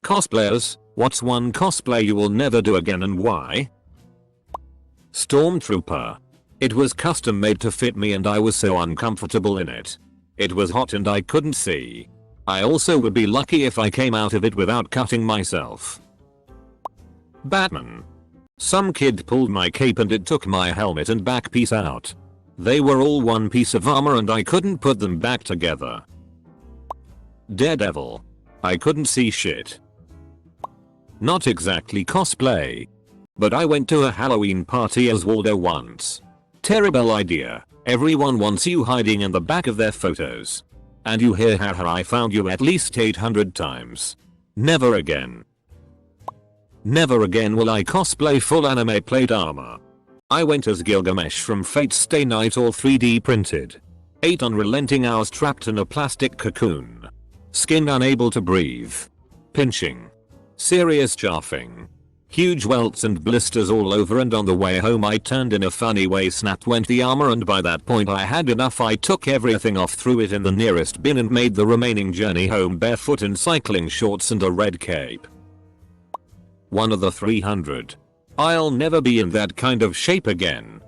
Cosplayers, what's one cosplay you will never do again and why? Stormtrooper. It was custom made to fit me and I was so uncomfortable in it. It was hot and I couldn't see. I also would be lucky if I came out of it without cutting myself. Batman. Some kid pulled my cape and it took my helmet and back piece out. They were all one piece of armor and I couldn't put them back together. Daredevil. I couldn't see shit. Not exactly cosplay. But I went to a Halloween party as Waldo once. Terrible idea. Everyone wants you hiding in the back of their photos. And you hear haha I found you at least 800 times. Never again. Never again will I cosplay full anime plate armor. I went as Gilgamesh from Fate's Stay Night all 3D printed. 8 unrelenting hours trapped in a plastic cocoon. Skin unable to breathe. Pinching. Serious chafing. Huge welts and blisters all over and on the way home I turned in a funny way snapped went the armor and by that point I had enough. I took everything off, threw it in the nearest bin and made the remaining journey home barefoot in cycling shorts and a red cape. One of the 300. I'll never be in that kind of shape again.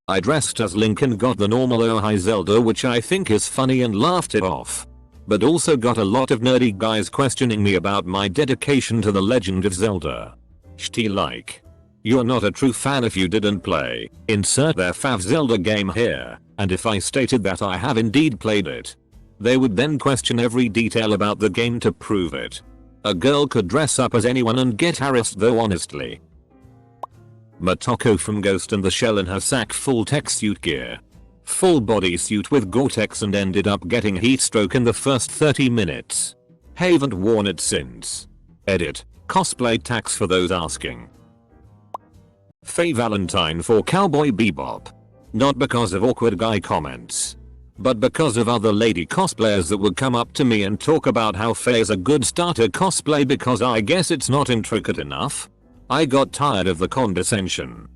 I dressed as Link and got the normal oh hi Zelda, which I think is funny and laughed it off. But also got a lot of nerdy guys questioning me about my dedication to the Legend of Zelda. Shty like. You're not a true fan if you didn't play. Insert their fav Zelda game here, and if I stated that I have indeed played it. They would then question every detail about the game to prove it. A girl could dress up as anyone and get harassed though honestly. Motoko from Ghost in the Shell in her sack full tech suit gear. Full bodysuit with Gore-Tex and ended up getting heat stroke in the first 30 minutes. Haven't worn it since. Edit. Cosplay tax for those asking. Faye Valentine for Cowboy Bebop. Not because of awkward guy comments. But because of other lady cosplayers that would come up to me and talk about how Faye is a good starter cosplay because I guess it's not intricate enough. I got tired of the condescension.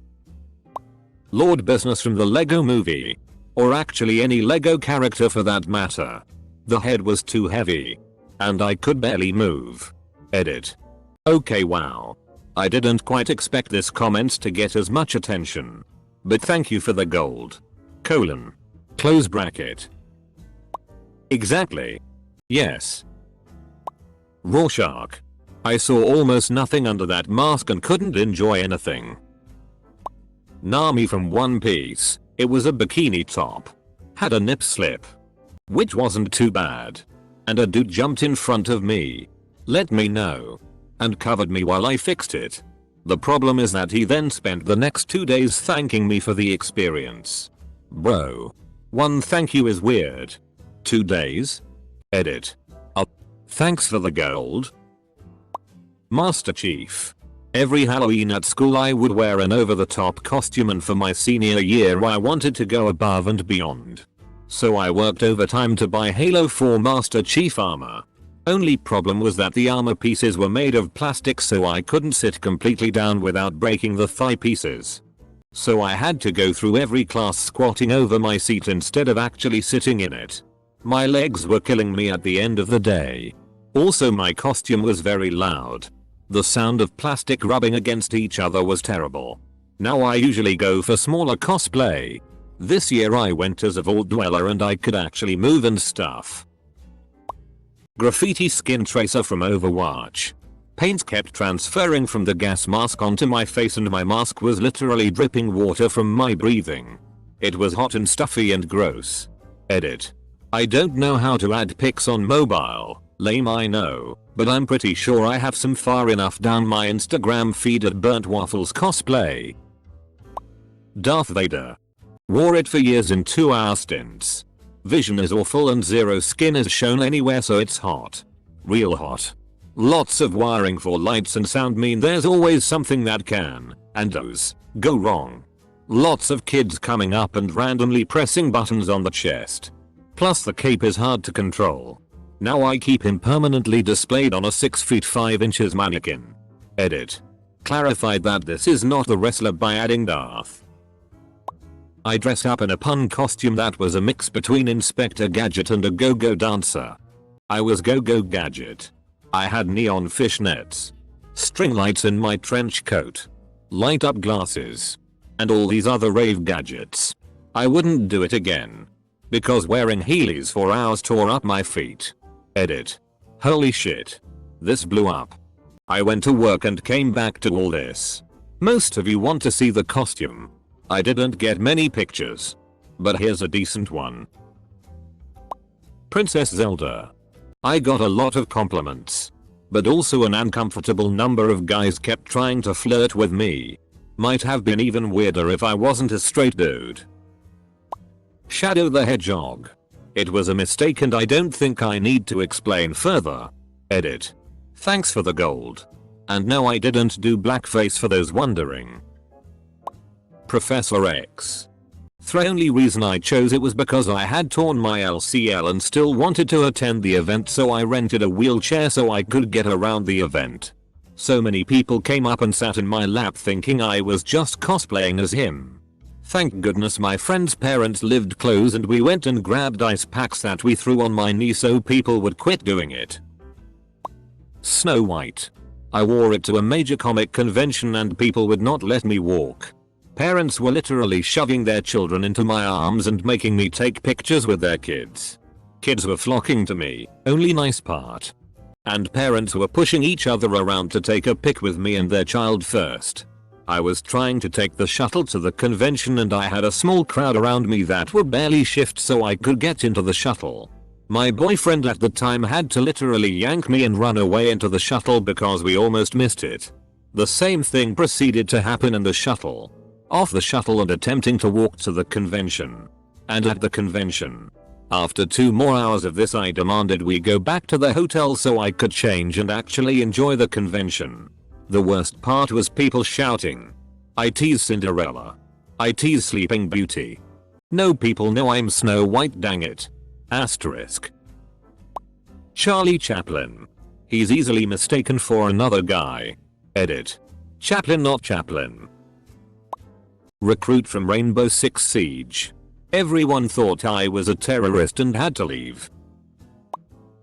Lord Business from the Lego movie. Or actually any Lego character for that matter. The head was too heavy. And I could barely move. Edit. Okay, wow. I didn't quite expect this comment to get as much attention. But thank you for the gold. Colon. Close bracket. Exactly. Yes. Rorschach. I saw almost nothing under that mask and couldn't enjoy anything. Nami from One Piece. It was a bikini top. Had a nip slip. Which wasn't too bad. And a dude jumped in front of me. Let me know. And covered me while I fixed it. The problem is that he then spent the next 2 days thanking me for the experience. Bro. One thank you is weird. 2 days? Edit. Thanks for the gold. Master Chief. Every Halloween at school I would wear an over-the-top costume and for my senior year I wanted to go above and beyond. So I worked overtime to buy Halo 4 Master Chief armor. Only problem was that the armor pieces were made of plastic so I couldn't sit completely down without breaking the thigh pieces. So I had to go through every class squatting over my seat instead of actually sitting in it. My legs were killing me at the end of the day. Also my costume was very loud. The sound of plastic rubbing against each other was terrible. Now I usually go for smaller cosplay. This year I went as a Vault Dweller and I could actually move and stuff. Graffiti Skin Tracer from Overwatch. Paint kept transferring from the gas mask onto my face and my mask was literally dripping water from my breathing. It was hot and stuffy and gross. Edit. I don't know how to add pics on mobile. Lame I know, but I'm pretty sure I have some far enough down my Instagram feed at Burnt Waffles Cosplay. Darth Vader. Wore it for years in 2-hour stints. Vision is awful and zero skin is shown anywhere so it's hot. Real hot. Lots of wiring for lights and sound mean there's always something that can, and does, go wrong. Lots of kids coming up and randomly pressing buttons on the chest. Plus the cape is hard to control. Now I keep him permanently displayed on a 6 feet 5 inches mannequin. Edit. Clarified that this is not the wrestler by adding Darth. I dressed up in a pun costume that was a mix between Inspector Gadget and a go-go dancer. I was Go-Go Gadget. I had neon fishnets, string lights in my trench coat, light up glasses, and all these other rave gadgets. I wouldn't do it again. Because wearing Heelys for hours tore up my feet. Edit. Holy shit. This blew up. I went to work and came back to all this. Most of you want to see the costume. I didn't get many pictures. But here's a decent one. Princess Zelda. I got a lot of compliments. But also an uncomfortable number of guys kept trying to flirt with me. Might have been even weirder if I wasn't a straight dude. Shadow the Hedgehog. It was a mistake and I don't think I need to explain further. Edit. Thanks for the gold. And no, I didn't do blackface for those wondering. Professor X. The only reason I chose it was because I had torn my LCL and still wanted to attend the event, so I rented a wheelchair so I could get around the event. So many people came up and sat in my lap thinking I was just cosplaying as him. Thank goodness my friend's parents lived close and we went and grabbed ice packs that we threw on my knee so people would quit doing it. Snow White. I wore it to a major comic convention and people would not let me walk. Parents were literally shoving their children into my arms and making me take pictures with their kids. Kids were flocking to me, only nice part. And parents were pushing each other around to take a pic with me and their child first. I was trying to take the shuttle to the convention and I had a small crowd around me that would barely shift so I could get into the shuttle. My boyfriend at the time had to literally yank me and run away into the shuttle because we almost missed it. The same thing proceeded to happen in the shuttle. Off the shuttle and attempting to walk to the convention. And at the convention. After 2 more hours of this I demanded we go back to the hotel so I could change and actually enjoy the convention. The worst part was people shouting. I tease Cinderella. I tease Sleeping Beauty. No, people know I'm Snow White, dang it. Asterisk. Charlie Chaplin. He's easily mistaken for another guy. Edit. Chaplin not Chaplin. Recruit from Rainbow Six Siege. Everyone thought I was a terrorist and had to leave.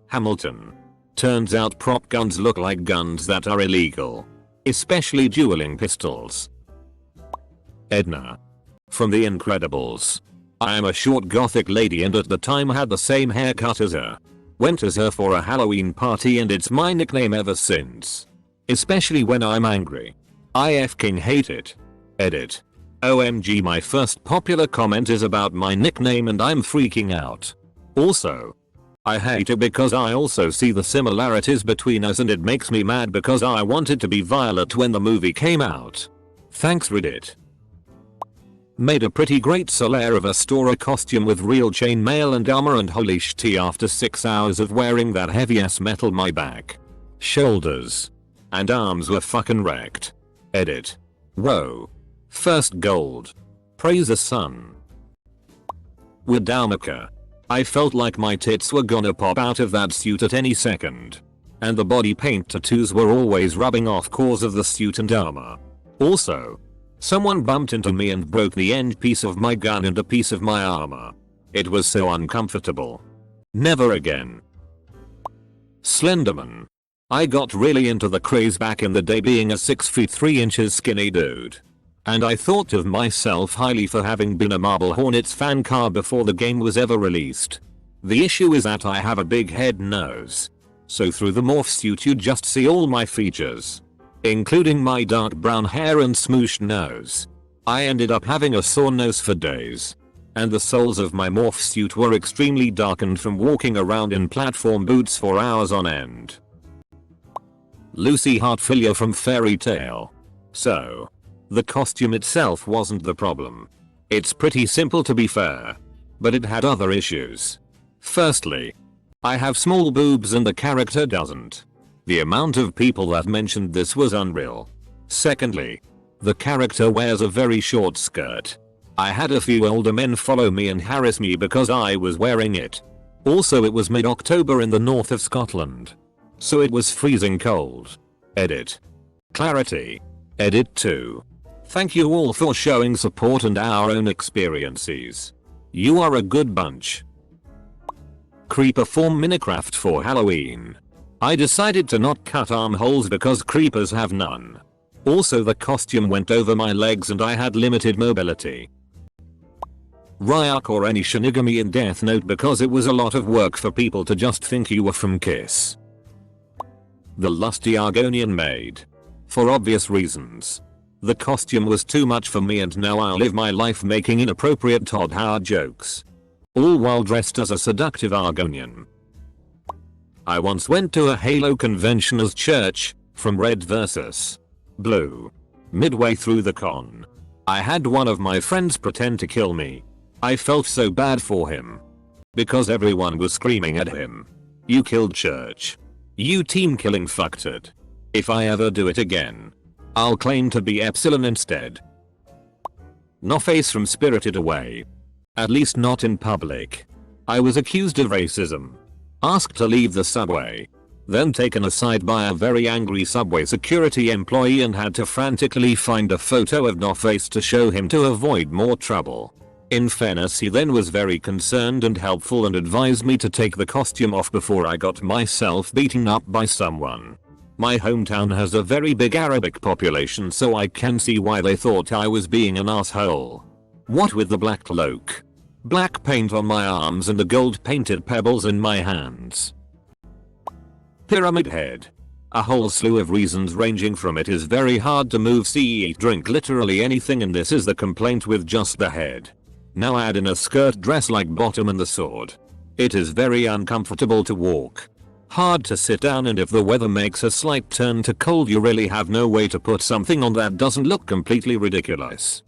Hamilton. Turns out prop guns look like guns that are illegal. Especially dueling pistols. Edna. From The Incredibles. I am a short gothic lady and at the time had the same haircut as her. Went as her for a Halloween party and it's my nickname ever since. Especially when I'm angry. I f***ing hate it. Edit. OMG, my first popular comment is about my nickname and I'm freaking out. Also, I hate it because I also see the similarities between us and it makes me mad because I wanted to be Violet when the movie came out. Thanks Reddit. Made a pretty great Solaire of Astoria costume with real chainmail and armor and holy shit after 6 hours of wearing that heavy ass metal my back, shoulders, and arms were fucking wrecked. Edit. Whoa. First gold. Praise the sun. Widowmaker. I felt like my tits were gonna pop out of that suit at any second. And the body paint tattoos were always rubbing off cause of the suit and armor. Also, someone bumped into me and broke the end piece of my gun and a piece of my armor. It was so uncomfortable. Never again. Slenderman. I got really into the craze back in the day being a 6 feet 3 inches skinny dude. And I thought of myself highly for having been a Marble Hornets fan car before the game was ever released. The issue is that I have a big head nose. So through the morph suit you just see all my features. Including my dark brown hair and smooshed nose. I ended up having a sore nose for days. And the soles of my morph suit were extremely darkened from walking around in platform boots for hours on end. Lucy Heartfilia from Fairy Tale. So, the costume itself wasn't the problem. It's pretty simple to be fair. But it had other issues. Firstly, I have small boobs and the character doesn't. The amount of people that mentioned this was unreal. Secondly, the character wears a very short skirt. I had a few older men follow me and harass me because I was wearing it. Also it was mid-October in the north of Scotland. So it was freezing cold. Edit. Clarity. Edit 2. Thank you all for showing support and our own experiences. You are a good bunch. Creeper form Minecraft for Halloween. I decided to not cut armholes because creepers have none. Also the costume went over my legs and I had limited mobility. Ryuk or any Shinigami in Death Note because it was a lot of work for people to just think you were from Kiss. The Lusty Argonian Maid. For obvious reasons. The costume was too much for me and now I'll live my life making inappropriate Todd Howard jokes. All while dressed as a seductive Argonian. I once went to a Halo convention as Church, from Red vs. Blue. Midway through the con, I had one of my friends pretend to kill me. I felt so bad for him. Because everyone was screaming at him. You killed Church. You team killing fucktard. If I ever do it again, I'll claim to be Epsilon instead. No face from Spirited Away. At least not in public. I was accused of racism. Asked to leave the subway. Then taken aside by a very angry subway security employee and had to frantically find a photo of No Face to show him to avoid more trouble. In fairness, he then was very concerned and helpful and advised me to take the costume off before I got myself beaten up by someone. My hometown has a very big Arabic population, so I can see why they thought I was being an asshole. What with the black cloak, black paint on my arms and the gold painted pebbles in my hands. Pyramid Head. A whole slew of reasons ranging from it is very hard to move, see, eat, drink, literally anything, and this is the complaint with just the head. Now add in a skirt dress like bottom and the sword. It is very uncomfortable to walk. Hard to sit down, and if the weather makes a slight turn to cold you really have no way to put something on that doesn't look completely ridiculous.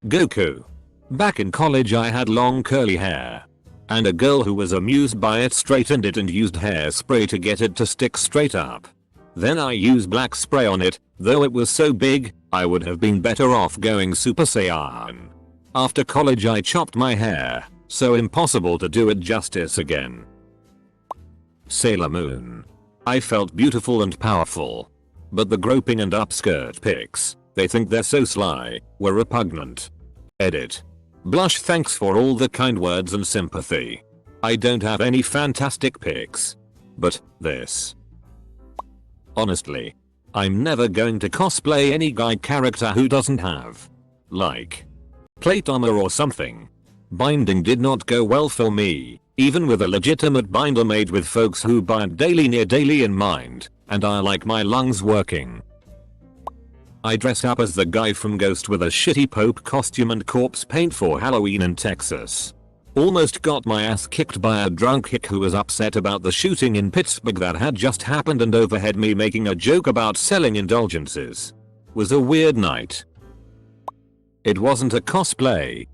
Goku. Back in college I had long curly hair. And a girl who was amused by it straightened it and used hairspray to get it to stick straight up. Then I used black spray on it, though it was so big, I would have been better off going Super Saiyan. After college I chopped my hair, so impossible to do it justice again. Sailor Moon. I felt beautiful and powerful. But the groping and upskirt pics, they think they're so sly, were repugnant. Edit. Blush, thanks for all the kind words and sympathy. I don't have any fantastic pics. But, this. Honestly. I'm never going to cosplay any guy character who doesn't have, like, plate armor or something. Binding did not go well for me, even with a legitimate binder made with folks who bind daily near daily in mind, and I like my lungs working. I dress up as the guy from Ghost with a shitty Pope costume and corpse paint for Halloween in Texas. Almost got my ass kicked by a drunk hick who was upset about the shooting in Pittsburgh that had just happened and overheard me making a joke about selling indulgences. Was a weird night. It wasn't a cosplay,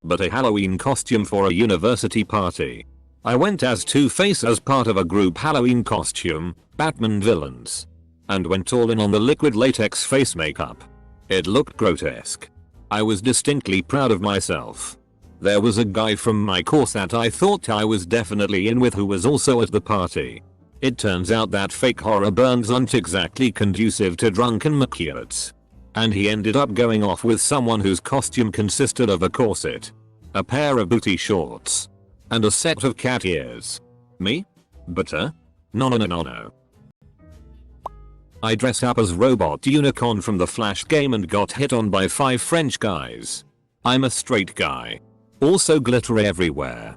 but a Halloween costume for a university party. I went as Two-Face as part of a group Halloween costume, Batman villains, and went all in on the liquid latex face makeup. It looked grotesque. I was distinctly proud of myself. There was a guy from my course that I thought I was definitely in with who was also at the party. It turns out that fake horror burns aren't exactly conducive to drunken MacLeods. And he ended up going off with someone whose costume consisted of a corset, a pair of booty shorts, and a set of cat ears. Me? Butter? No. I dress up as Robot Unicorn from the Flash game and got hit on by 5 French guys. I'm a straight guy. Also glitter everywhere.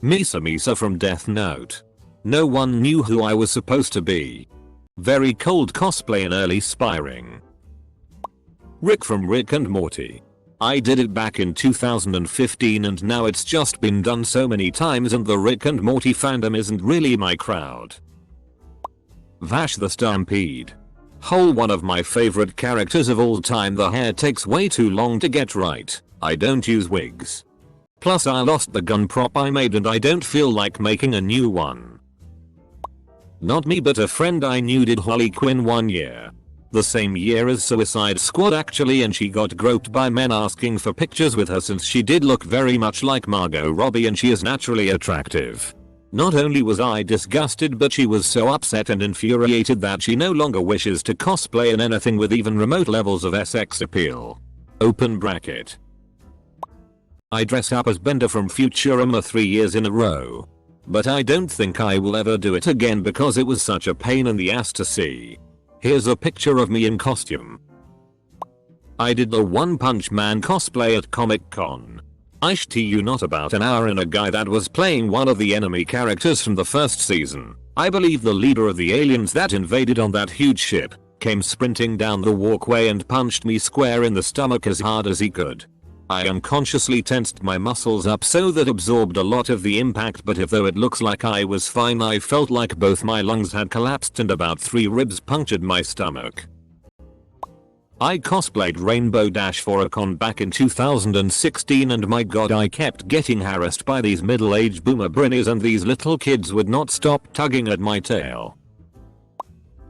Misa from Death Note. No one knew who I was supposed to be. Very cold cosplay in early spiring. Rick from Rick and Morty. I did it back in 2015 and now it's just been done so many times and the Rick and Morty fandom isn't really my crowd. Vash the Stampede. Whole one of my favorite characters of all time. The hair takes way too long to get right. I don't use wigs. Plus I lost the gun prop I made and I don't feel like making a new one. Not me, but a friend I knew did Harley Quinn one year. The same year as Suicide Squad actually, and she got groped by men asking for pictures with her since she did look very much like Margot Robbie and she is naturally attractive. Not only was I disgusted, but she was so upset and infuriated that she no longer wishes to cosplay in anything with even remote levels of sex appeal. Open bracket. I dress up as Bender from Futurama 3 years in a row. But I don't think I will ever do it again because it was such a pain in the ass to see. Here's a picture of me in costume. I did the One Punch Man cosplay at Comic Con. I shit you not, about an hour in, a guy that was playing one of the enemy characters from the first season, I believe the leader of the aliens that invaded on that huge ship, came sprinting down the walkway and punched me square in the stomach as hard as he could. I unconsciously tensed my muscles up so that absorbed a lot of the impact, but though it looks like I was fine, I felt like both my lungs had collapsed and about 3 ribs punctured my stomach. I cosplayed Rainbow Dash for a con back in 2016 and my god, I kept getting harassed by these middle-aged boomer brinnies and these little kids would not stop tugging at my tail.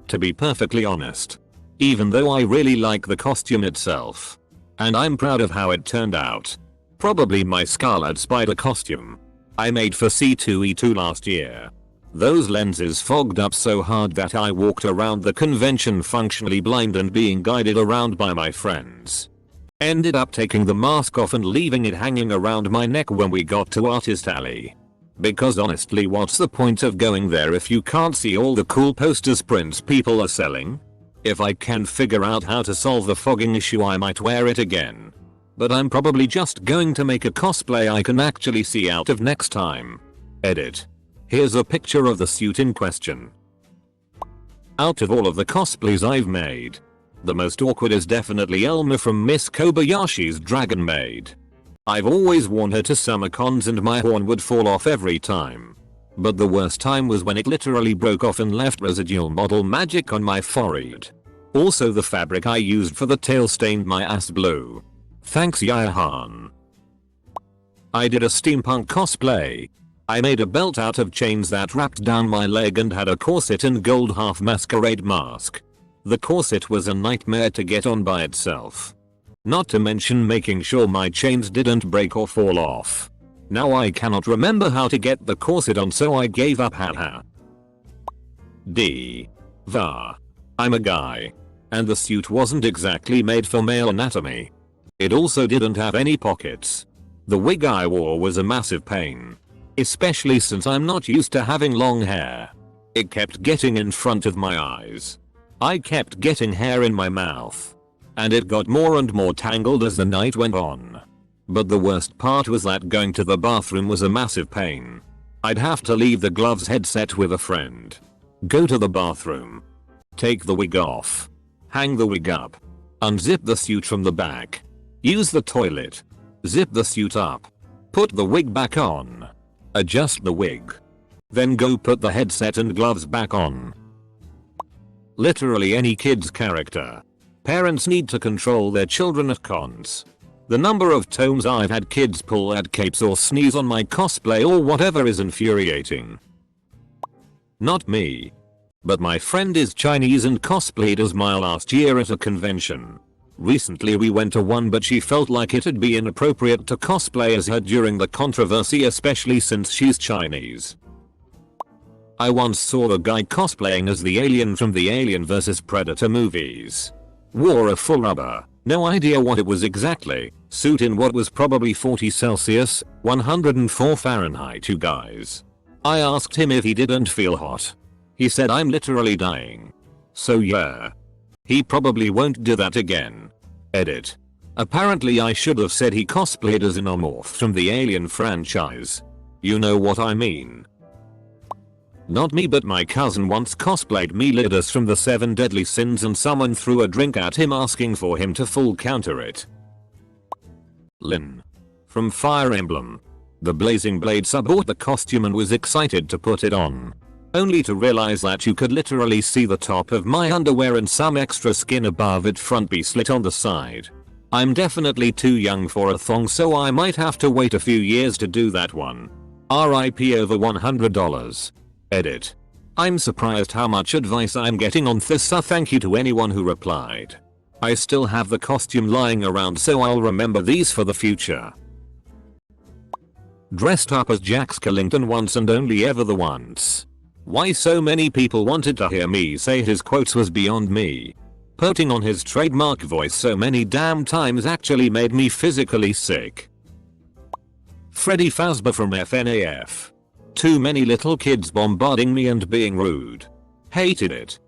To be perfectly honest, even though I really like the costume itself, and I'm proud of how it turned out, probably my Scarlet spider costume I made for C2E2 last year, those lenses fogged up so hard that I walked around the convention functionally blind and being guided around by my friends. Ended up taking the mask off and leaving it hanging around my neck when we got to Artist Alley. Because honestly, what's the point of going there if you can't see all the cool posters prints people are selling? If I can figure out how to solve the fogging issue, I might wear it again. But I'm probably just going to make a cosplay I can actually see out of next time. Edit. Here's a picture of the suit in question. Out of all of the cosplays I've made, the most awkward is definitely Elma from Miss Kobayashi's Dragon Maid. I've always worn her to summer cons and my horn would fall off every time. But the worst time was when it literally broke off and left residual model magic on my forehead. Also, the fabric I used for the tail stained my ass blue. Thanks, Yahan. I did a steampunk cosplay. I made a belt out of chains that wrapped down my leg and had a corset and gold half masquerade mask. The corset was a nightmare to get on by itself. Not to mention making sure my chains didn't break or fall off. Now I cannot remember how to get the corset on, so I gave up, haha. I'm a guy. And the suit wasn't exactly made for male anatomy. It also didn't have any pockets. The wig I wore was a massive pain. Especially since I'm not used to having long hair. It kept getting in front of my eyes. I kept getting hair in my mouth. And it got more and more tangled as the night went on. But the worst part was that going to the bathroom was a massive pain. I'd have to leave the gloves headset with a friend. Go to the bathroom. Take the wig off. Hang the wig up. Unzip the suit from the back. Use the toilet. Zip the suit up. Put the wig back on. Adjust the wig. Then go put the headset and gloves back on. Literally any kid's character. Parents need to control their children at cons. The number of times I've had kids pull at capes or sneeze on my cosplay or whatever is infuriating. Not me. But my friend is Chinese and cosplayed as Maya last year at a convention. Recently we went to one, but she felt like it'd be inappropriate to cosplay as her during the controversy, especially since she's Chinese. I once saw a guy cosplaying as the alien from the Alien vs Predator movies. Wore a full rubber, no idea what it was exactly, suit in what was probably 40 Celsius, 104 Fahrenheit, you guys. I asked him if he didn't feel hot. He said I'm literally dying. So yeah. He probably won't do that again. Edit. Apparently I should have said he cosplayed as an Xenomorph from the Alien franchise. You know what I mean. Not me, but my cousin once cosplayed MacLeod from the 7 Deadly Sins and someone threw a drink at him asking for him to full counter it. Lynn. From Fire Emblem. The Blazing Blade sub bought the costume and was excited to put it on. Only to realize that you could literally see the top of my underwear and some extra skin above it front be slit on the side. I'm definitely too young for a thong, so I might have to wait a few years to do that one. RIP over $100. Edit. I'm surprised how much advice I'm getting on this, so thank you to anyone who replied. I still have the costume lying around, so I'll remember these for the future. Dressed up as Jack Skellington once and only ever the once. Why so many people wanted to hear me say his quotes was beyond me. Putting on his trademark voice so many damn times actually made me physically sick. Freddy Fazbear from FNAF. Too many little kids bombarding me and being rude. Hated it.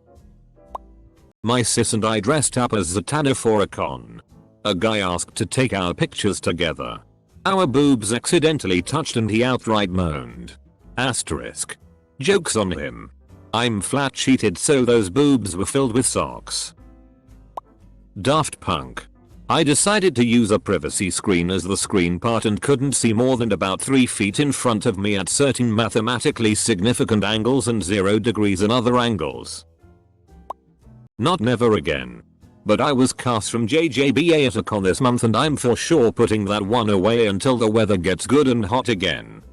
My sis and I dressed up as Zatanna for a con. A guy asked to take our pictures together. Our boobs accidentally touched and he outright moaned. Asterisk. Joke's on him. I'm flat cheated, so those boobs were filled with socks. Daft Punk. I decided to use a privacy screen as the screen part and couldn't see more than about 3 feet in front of me at certain mathematically significant angles and 0 degrees in other angles. Not never again. But I was cast from JJBA at a con this month and I'm for sure putting that one away until the weather gets good and hot again.